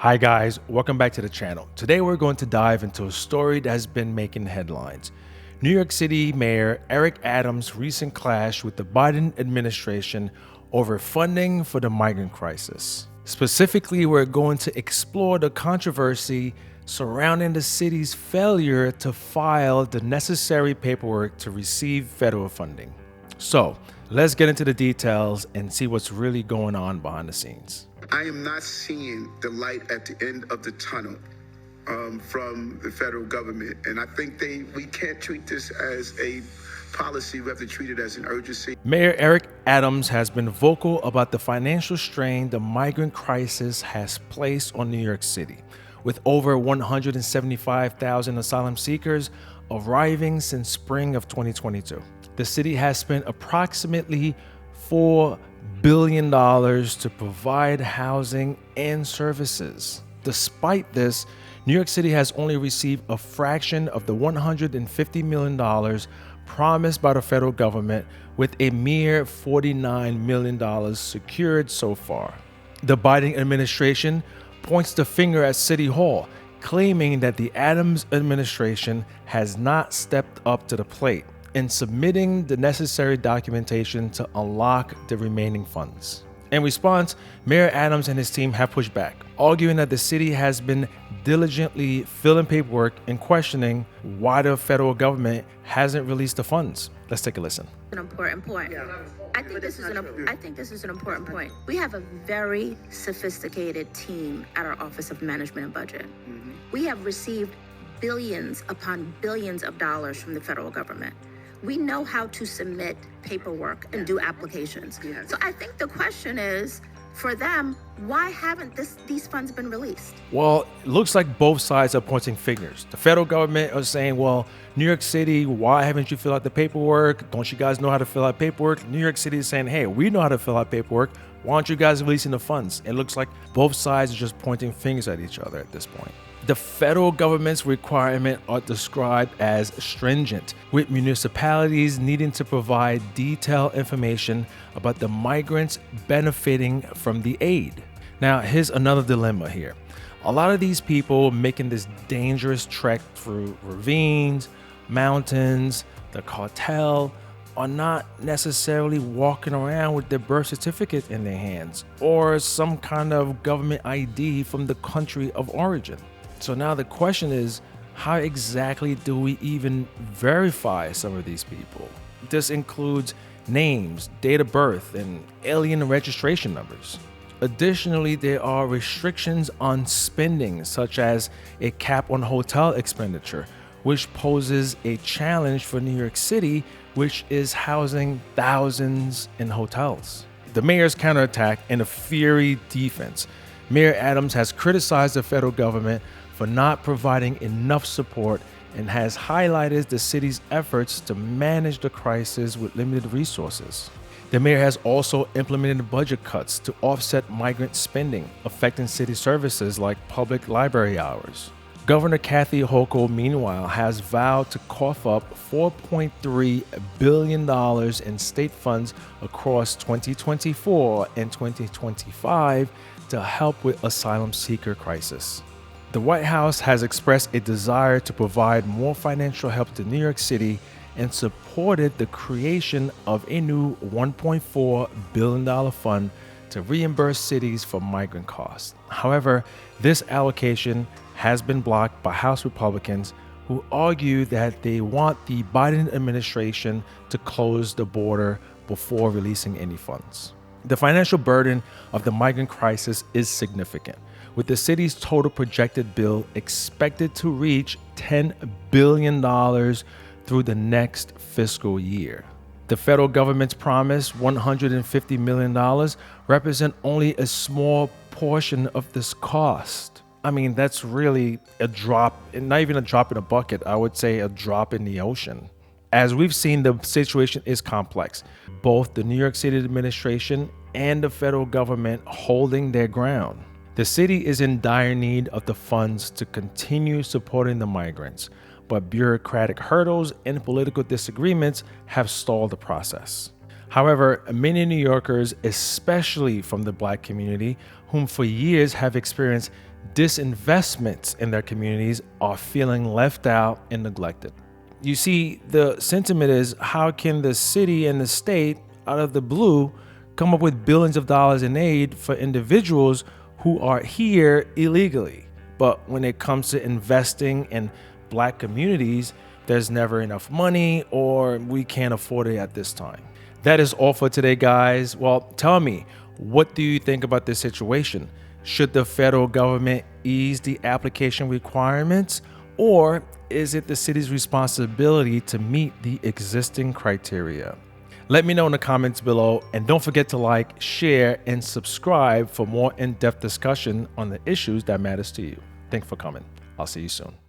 Hi guys, welcome back to the channel. Today we're going to dive into a story that has been making headlines. New York City Mayor Eric Adams' recent clash with the Biden administration over funding for the migrant crisis. Specifically, we're going to explore the controversy surrounding the city's failure to file the necessary paperwork to receive federal funding. So, let's get into the details and see what's really going on behind the scenes. I am not seeing the light at the end of the tunnel from the federal government. And I think we can't treat this as a policy. We have to treat it as an urgency. Mayor Eric Adams has been vocal about the financial strain the migrant crisis has placed on New York City, with over 175,000 asylum seekers arriving since spring of 2022. The city has spent approximately $4 billion to provide housing and services. Despite this, New York City has only received a fraction of the $150 million promised by the federal government, with a mere $49 million secured so far. The Biden administration points the finger at City Hall, claiming that the Adams administration has not stepped up to the plate in submitting the necessary documentation to unlock the remaining funds. In response, Mayor Adams and his team have pushed back, arguing that the city has been diligently filling paperwork and questioning why the federal government hasn't released the funds. Let's take a listen. An important point. I think this is an important point. We have a very sophisticated team at our Office of Management and Budget. We have received billions upon billions of dollars from the federal government. We know how to submit paperwork and do applications. Yes. So I think the question is, for them, why haven't these funds been released? Well, it looks like both sides are pointing fingers. The federal government are saying, well, New York City, why haven't you filled out the paperwork? Don't you guys know how to fill out paperwork? New York City is saying, hey, we know how to fill out paperwork. Why aren't you guys releasing the funds? It looks like both sides are just pointing fingers at each other at this point. The federal government's requirements are described as stringent, with municipalities needing to provide detailed information about the migrants benefiting from the aid. Now, here's another dilemma here. A lot of these people making this dangerous trek through ravines, mountains, the cartel, are not necessarily walking around with their birth certificate in their hands or some kind of government ID from the country of origin. So now the question is, how exactly do we even verify some of these people? This includes names, date of birth, and alien registration numbers. Additionally, there are restrictions on spending, such as a cap on hotel expenditure, which poses a challenge for New York City, which is housing thousands in hotels. The mayor's counterattack and a fiery defense. Mayor Adams has criticized the federal government for not providing enough support and has highlighted the city's efforts to manage the crisis with limited resources. The mayor has also implemented budget cuts to offset migrant spending, affecting city services like public library hours. Governor Kathy Hochul, meanwhile, has vowed to cough up $4.3 billion in state funds across 2024 and 2025 to help with asylum seeker crisis. The White House has expressed a desire to provide more financial help to New York City and supported the creation of a new $1.4 billion fund to reimburse cities for migrant costs. However, this allocation has been blocked by House Republicans, who argue that they want the Biden administration to close the border before releasing any funds. The financial burden of the migrant crisis is significant, with the city's total projected bill expected to reach $10 billion through the next fiscal year. The federal government's promised $150 million represent only a small portion of this cost. I mean, that's really a drop, not even a drop in a bucket, I would say a drop in the ocean. As we've seen, the situation is complex. Both the New York City administration and the federal government holding their ground. The city is in dire need of the funds to continue supporting the migrants, but bureaucratic hurdles and political disagreements have stalled the process. However, many New Yorkers, especially from the Black community, whom for years have experienced disinvestments in their communities are feeling left out and neglected. You see, the sentiment is, how can the city and the state, out of the blue, come up with billions of dollars in aid for individuals who are here illegally? But when it comes to investing in Black communities, there's never enough money, or we can't afford it at this time. That is all for today, guys. Well, tell me, what do you think about this situation? Should the federal government ease the application requirements, or is it the city's responsibility to meet the existing criteria? Let me know in the comments below, and don't forget to like, share, and subscribe for more in-depth discussion on the issues that matters to you. Thanks for coming. I'll see you soon.